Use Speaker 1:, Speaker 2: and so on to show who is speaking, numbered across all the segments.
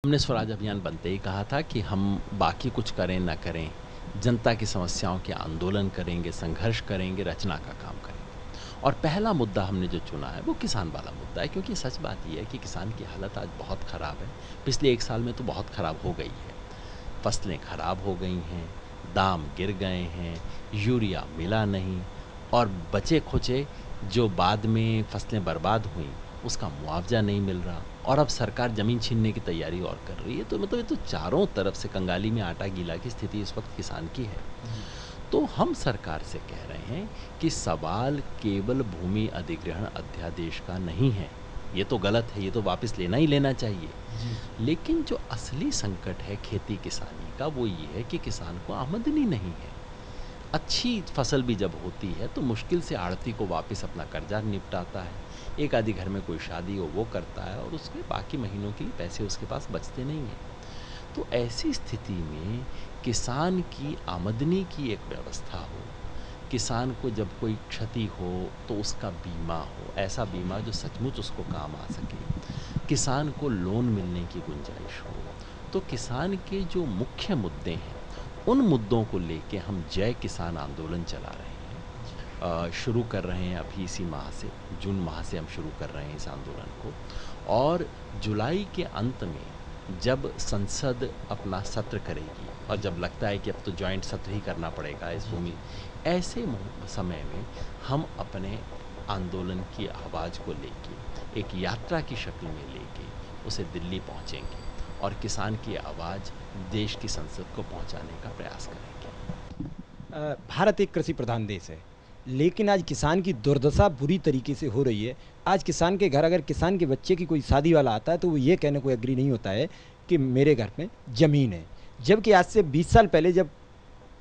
Speaker 1: हमने स्वराज अभियान बनते ही कहा था कि हम बाकी कुछ करें न करें, जनता की समस्याओं के आंदोलन करेंगे, संघर्ष करेंगे, रचना का काम करेंगे। और पहला मुद्दा हमने जो चुना है वो किसान वाला मुद्दा है, क्योंकि सच बात ये है कि किसान की हालत आज बहुत ख़राब है। पिछले 1 साल में तो बहुत ख़राब हो गई है। फसलें ख़राब हो गई हैं, दाम गिर गए हैं, यूरिया मिला नहीं, और बचे-खुचे जो बाद में फसलें बर्बाद हुईं, उसका मुआवजा नहीं मिल रहा, और अब सरकार ज़मीन छीनने की तैयारी और कर रही है। तो मतलब ये तो चारों तरफ से कंगाली में आटा गीला की स्थिति इस वक्त किसान की है।
Speaker 2: जी,
Speaker 1: तो हम सरकार से कह रहे हैं कि सवाल केवल भूमि अधिग्रहण अध्यादेश का नहीं है। ये तो गलत है, ये तो वापस लेना ही लेना चाहिए।
Speaker 2: जी,
Speaker 1: लेकिन जो असली संकट है खेती किसानी का, वो ये है कि किसान को आमदनी नहीं है। अच्छी फसल भी जब होती है तो मुश्किल से आढ़ती को वापस अपना कर्जा निपटाता है। एक आधी घर में कोई शादी हो वो करता है, और उसके बाकी महीनों के लिए पैसे उसके पास बचते नहीं हैं। तो ऐसी स्थिति में किसान की आमदनी की एक व्यवस्था हो, किसान को जब कोई क्षति हो तो उसका बीमा हो, ऐसा बीमा जो सचमुच उसको काम आ सके, किसान को लोन मिलने की गुंजाइश हो। तो किसान के जो मुख्य मुद्दे हैं, उन मुद्दों को लेके हम जय किसान आंदोलन चला रहे हैं।
Speaker 2: जी।
Speaker 1: शुरू कर रहे हैं अभी इसी माह से, जून माह से हम शुरू कर रहे हैं इस आंदोलन को। और जुलाई के अंत में जब संसद अपना सत्र करेगी, और जब लगता है कि अब तो जॉइंट सत्र ही करना पड़ेगा इस
Speaker 2: जी,
Speaker 1: भूमि,
Speaker 2: जी।
Speaker 1: ऐसे समय में हम अपने आंदोलन की आवाज़ को लेके एक यात्रा की शक्ल में लेके उसे दिल्ली पहुंचेंगे, और किसान की आवाज़ देश की संसद को पहुंचाने का प्रयास करेंगे।
Speaker 2: भारत एक कृषि प्रधान देश है, लेकिन आज किसान की दुर्दशा बुरी तरीके से हो रही है। आज किसान के घर अगर किसान के बच्चे की कोई शादी वाला आता है, तो वो ये कहने को एग्री नहीं होता है कि मेरे घर में ज़मीन है। जबकि आज से 20 साल पहले जब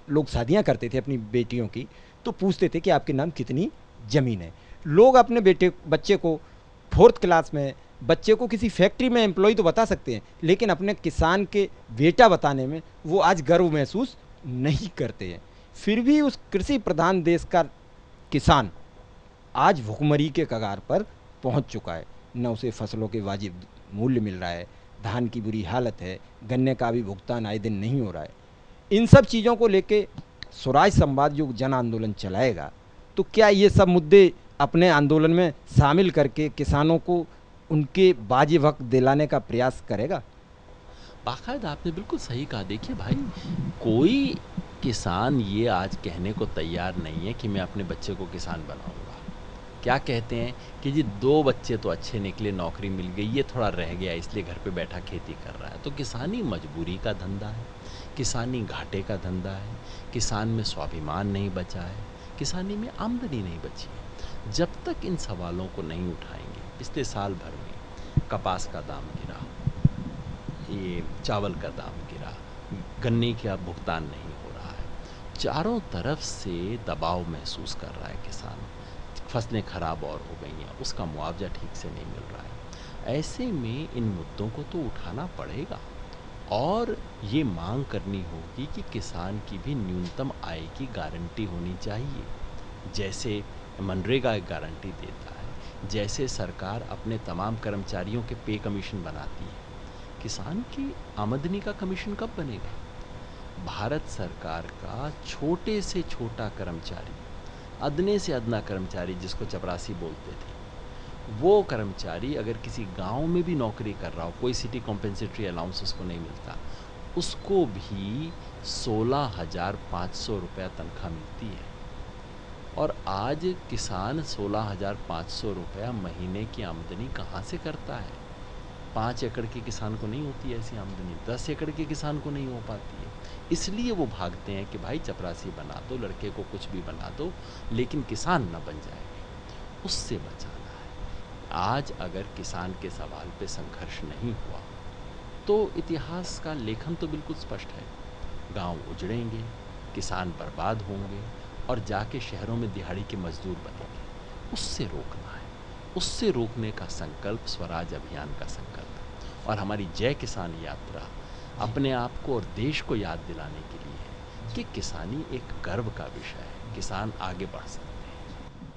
Speaker 2: लोग शादियाँ करते थे अपनी बेटियों की, तो पूछते थे कि आपके नाम कितनी ज़मीन है। लोग अपने बच्चे को 4th क्लास में, बच्चे को किसी फैक्ट्री में एम्प्लॉय तो बता सकते हैं, लेकिन अपने किसान के बेटा बताने में वो आज गर्व महसूस नहीं करते हैं। फिर भी उस कृषि प्रधान देश का किसान आज भुखमरी के कगार पर पहुंच चुका है। न उसे फसलों के वाजिब मूल्य मिल रहा है, धान की बुरी हालत है, गन्ने का भी भुगतान आए दिन नहीं हो रहा है। इन सब चीज़ों को लेके स्वराज संवाद जो जन आंदोलन चलाएगा, तो क्या ये सब मुद्दे अपने आंदोलन में शामिल करके किसानों को उनके बाजी हक दिलाने का प्रयास करेगा?
Speaker 1: बाकायदा आपने बिल्कुल सही कहा। देखिए भाई, कोई किसान ये आज कहने को तैयार नहीं है कि मैं अपने बच्चे को किसान बनाऊंगा। क्या कहते हैं कि जी 2 बच्चे तो अच्छे निकले, नौकरी मिल गई, ये थोड़ा रह गया इसलिए घर पे बैठा खेती कर रहा है। तो किसानी मजबूरी का धंधा है, किसानी घाटे का धंधा है, किसान में स्वाभिमान नहीं बचा है, किसानी में आमदनी नहीं बची है। जब तक इन सवालों को नहीं उठाएंगे, पिछले साल भर में कपास का दाम गिरा, ये चावल का दाम गिरा, गन्ने का भुगतान नहीं हो रहा है, चारों तरफ से दबाव महसूस कर रहा है किसान, फसलें खराब और हो गई हैं, उसका मुआवजा ठीक से नहीं मिल रहा है। ऐसे में इन मुद्दों को तो उठाना पड़ेगा, और ये मांग करनी होगी कि किसान की भी न्यूनतम आय की गारंटी होनी चाहिए। जैसे मनरेगा एक गारंटी देता है, जैसे सरकार अपने तमाम कर्मचारियों के पे कमीशन बनाती है, किसान की आमदनी का कमीशन कब बनेगा? भारत सरकार का छोटे से छोटा कर्मचारी, अदने से अदना कर्मचारी जिसको चपरासी बोलते थे, वो कर्मचारी अगर किसी गांव में भी नौकरी कर रहा हो, कोई सिटी कॉम्पेंसेटरी अलाउंस उसको नहीं मिलता, उसको भी 16,500 रुपया तनख्वाह मिलती है। और आज किसान 16,500 रुपया महीने की आमदनी कहाँ से करता है? 5 एकड़ के किसान को नहीं होती ऐसी आमदनी, 10 एकड़ के किसान को नहीं हो पाती है। इसलिए वो भागते हैं कि भाई चपरासी बना दो, लड़के को कुछ भी बना दो, लेकिन किसान ना बन जाए। उससे बचाना है। आज अगर किसान के सवाल पे संघर्ष नहीं हुआ, तो इतिहास का लेखन तो बिल्कुल स्पष्ट है। गांव उजड़ेंगे, किसान बर्बाद होंगे, और जाके शहरों में दिहाड़ी के मजदूर बनेंगे। उससे रोकना है। उससे रोकने का संकल्प स्वराज अभियान का संकल्प है, और हमारी जय किसान यात्रा
Speaker 2: जी,
Speaker 1: अपने आप को और देश को याद दिलाने के लिए है
Speaker 2: जी।
Speaker 1: कि किसानी एक गर्व का विषय है, किसान आगे बढ़ सकता है।